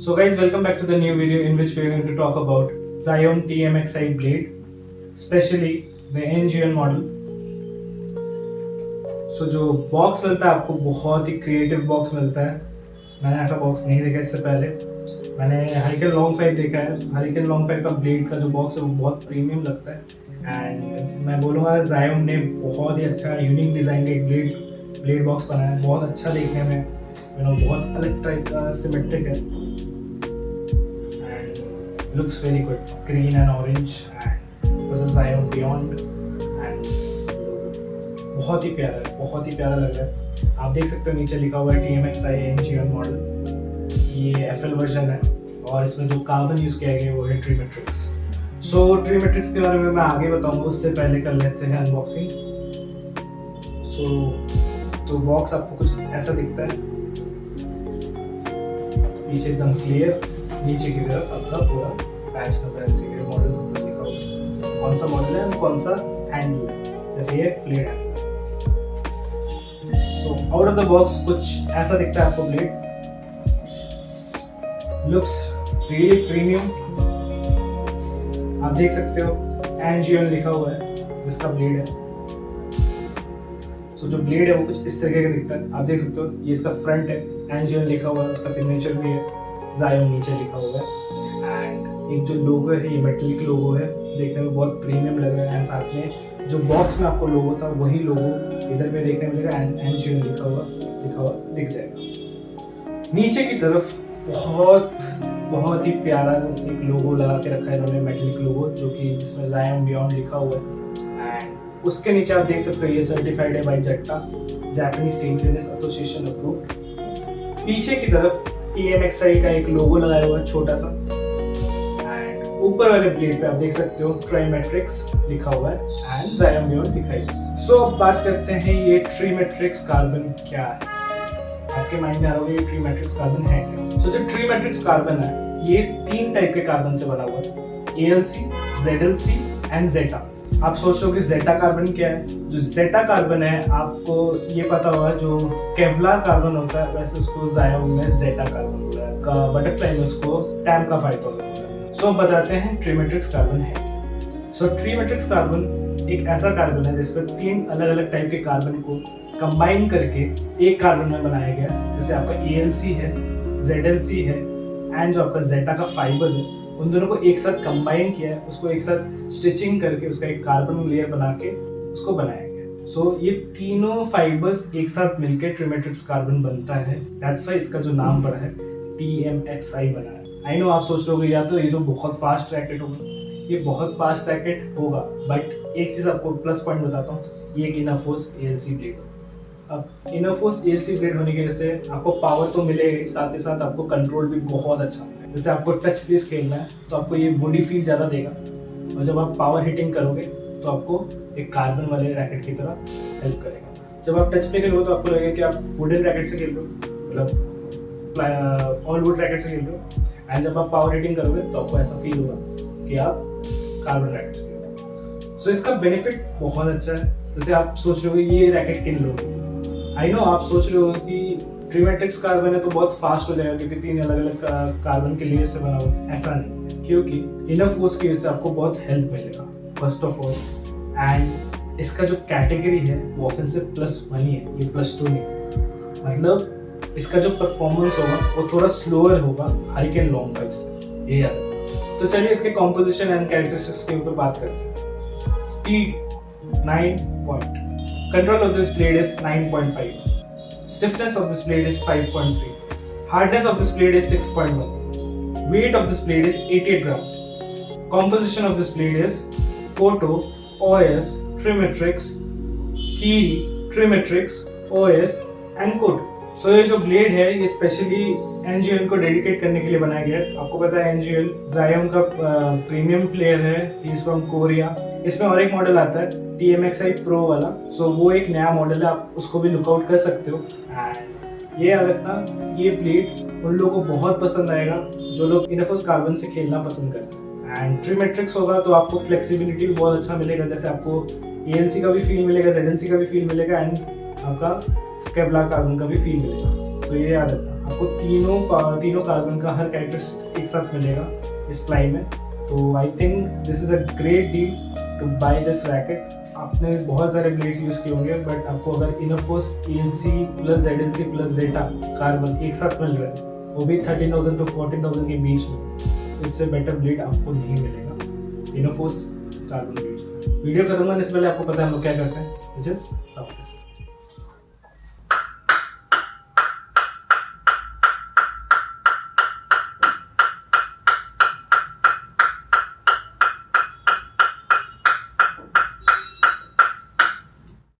So guys, welcome back to the new video in which we are going to talk about Zion TMXI blade, especially the NGN model. So जो box मिलता है आपको बहुत ही creative box मिलता है. मैंने ऐसा बॉक्स नहीं देखा इससे पहले. मैंने हरिकेन लॉन्ग फाइव देखा है. हरिकेन लॉन्ग फाइव का ब्लेड का जो बॉक्स है वो बहुत प्रीमियम लगता है. एंड मैं बोलूँगा Zion ने बहुत ही अच्छा यूनिक डिज़ाइन का एक ब्लेड बॉक्स बनाया है. बहुत अच्छा देखने में, बहुत अलग टाइप का सिमेट्रिक है. Looks very good, green and orange, and this is Zion Beyond, and बहुत ही प्यारा लग रहा है. आप देख सकते हो नीचे लिखा हुआ है TMXI NGN मॉडल. ये FL वर्जन है और इसमें जो कार्बन यूज़ किया गया है वो है ट्रीमेट्रिक्स. सो ट्रीमेट्रिक्स के बारे में मैं आगे बताऊंगा, उससे पहले कर लेते हैं अनबॉक्सिंग. तो बॉक्स आपको कुछ ऐसा दिखता है. पीछे एकदम क्लियर, नीचे की तरफ आपका पूरा पैच नंबर एलसीडी मॉडल सब कुछ लिखा हुआ है. कौन सा मॉडल है और कौन सा हैंडल है, जैसे ये ब्लेड है. So out of the box कुछ ऐसा दिखता है आपको ब्लेड. Looks really premium. आप देख सकते हो NGN लिखा हुआ है जिसका ब्लेड है. सो जो ब्लेड है वो कुछ इस तरीके का दिखता है. आप देख सकते हो ये इसका फ्रंट है, NGN लिखा हुआ है, उसका सिग्नेचर भी है, Zion नीचे लिखा हुआ है. एंड एक जो लोगो है ये मेटलिक लोगो है, देखने में बहुत प्रीमियम लग रहा है. एंड साथ में जो बॉक्स में आपको लोगो था वही लोगो इधर पे देखने मिलेगा. NGN लिखा हुआ दिख जाएगा. नीचे की तरफ बहुत ही प्यारा एक लोगो लगा के रखा है इन्होंने, मेटलिक लोगो, जो कि जिसमें Zion Beyond लिखा हुआ है. एंड उसके नीचे आप देख सकते हो ये सर्टिफाइड है by JETTA, Japanese table tennis association approved. पीछे की तरफ TMXI का एक लोगो लगाया हुआ है छोटा सा. एंड ऊपर वाले प्लेट पे आप देख सकते हो ट्रीमेट्रिक्स लिखा हुआ है एंड Zion Beyond लिखा है. सो अब बात करते हैं ये ट्रीमेट्रिक्स कार्बन क्या है. आपके माइंड में आ रहा होगा ये ट्रीमेट्रिक्स कार्बन है क्या. सो जो ट्रीमेट्रिक्स कार्बन है ये 3 टाइप के कार्बन से बना हुआ है, ALC, ZLC एंड Zeta. आप सोचोगे जेटा कार्बन क्या है. जो जेटा कार्बन है आपको ये पता होगा, जो केवलार कार्बन होता है वैसे उसको Zion में जेटा कार्बन होता है, का बटरफ्लाई में उसको टैम का 5000 होता है. सो बताते हैं ट्रीमेट्रिक्स कार्बन है क्या. सो ट्रीमेट्रिक्स कार्बन एक ऐसा कार्बन है जिसपे 3 अलग अलग टाइप के कार्बन को कंबाइन करके एक कार्बन में बनाया गया. जैसे आपका ALC है, ZLC है एंड जो आपका जेटा का फाइबर्स है उन दोनों को एक साथ कंबाइन किया है, उसको एक साथ स्टिचिंग करके उसका एक कार्बन लेयर बना के उसको बनाया गया. सो ये तीनों फाइबर्स एक साथ मिलकर ट्रीमेट्रिक्स कार्बन बनता है. दैट्स व्हाई इसका जो नाम पड़ा है TMXI बना है. आई नो आप सोच रहे हो या तो ये तो बहुत फास्ट रैकेट होगा. ये बहुत फास्ट रैकेट होगा, बट एक चीज़ आपको प्लस पॉइंट बताता हूँ, ये एक इनफोर्स ALC ब्लेड. अब इनफोर्स ALC ब्लेड होने की वजह से आपको पावर तो मिलेगा, साथ ही साथ आपको कंट्रोल भी बहुत अच्छा मिलेगा. जैसे आपको टच बेस खेलना है तो आपको ये वुडी फील ज़्यादा देगा, और जब आप पावर हिटिंग करोगे तो आपको एक कार्बन वाले रैकेट की तरह हेल्प करेगा. जब आप टच पे खेलोगे तो आपको लगेगा कि आप वुडन रैकेट से खेल रहे हो, मतलब ऑल वुड रैकेट से खेल रहे हो. एंड जब आप पावर हिटिंग करोगे तो आपको ऐसा फील होगा कि आप कार्बन रैकेट से खेल रहे हो. सो इसका बेनिफिट बहुत अच्छा है. जैसे आप सोच रहे हो ये रैकेट किन लोगे. आई नो आप सोच रहे हो कि ट्रीमेट्रिक्स कार्बन है तो बहुत फास्ट हो जाएगा क्योंकि 3 अलग अलग कार्बन के लेयर से बना हुआ. ऐसा नहीं, क्योंकि इनर फोर्स की वजह से आपको बहुत हेल्प मिलेगा फर्स्ट ऑफ ऑल. एंड इसका जो कैटेगरी है वो ऑफेंसिव +1 ही है, ये +2 नहीं. मतलब इसका जो परफॉर्मेंस होगा वो थोड़ा स्लोअर होगा हरिकेन लॉन्ग फाइव से, ये याद रखना. तो चलिए इसके कॉम्पोजिशन एंड कैरेक्टरिस्टिक्स के ऊपर बात करते हैं. Speed 9 point. Control of this blade is 9.5. Stiffness of this blade is 5.3. Hardness of this blade is 6.1. Weight of this blade is 88 grams. Composition of this blade is Koto, OS, Trimetrix, Kiri, Trimetrix, OS and Koto. सो ये जो blade है ये specially NGL को dedicate करने के लिए बनाया गया है। आपको पता है एनजीएल जायोंग का प्रीमियम प्लेयर है, ही इज फ्रॉम कोरिया। इसमें और एक मॉडल आता है TMXi Pro वाला, सो वो एक नया मॉडल है, आप उसको भी लुकआउट कर सकते हो। एंड ये याद रखना, ये ब्लेड उन लोगों को बहुत पसंद आएगा जो लोग इनफोस कार्बन से खेलना पसंद करते हैं। एंड ट्रिमेट्रिक्स होगा तो आपको फ्लेक्सिबिलिटी भी बहुत अच्छा मिलेगा, जैसे आपको ALC का भी फील मिलेगा, ZLC का भी फील मिलेगा एंड आपका केवलार कार्बन का भी फील मिलेगा। तो ये याद रखना, आपको तीनों कार्बन का हर कैरेक्टरिस्टिक्स एक साथ मिलेगा इस प्लाई में। तो I think this is a great deal to buy this racket. आपने बहुत सारे ब्लेड्स यूज़ किए होंगे, बट आपको अगर इनफोस ALC प्लस ZLC प्लस जेटा कार्बन एक साथ मिल रहा है, वो भी 13,000 to 14,000 के बीच में, तो इससे बेटर ब्लेड आपको नहीं मिलेगा इनफोस कार्बन ब्लेड्स में। वीडियो खत्म होने से पहले आपको पता है हम लोग क्या करते हैं, विच इज साउंड।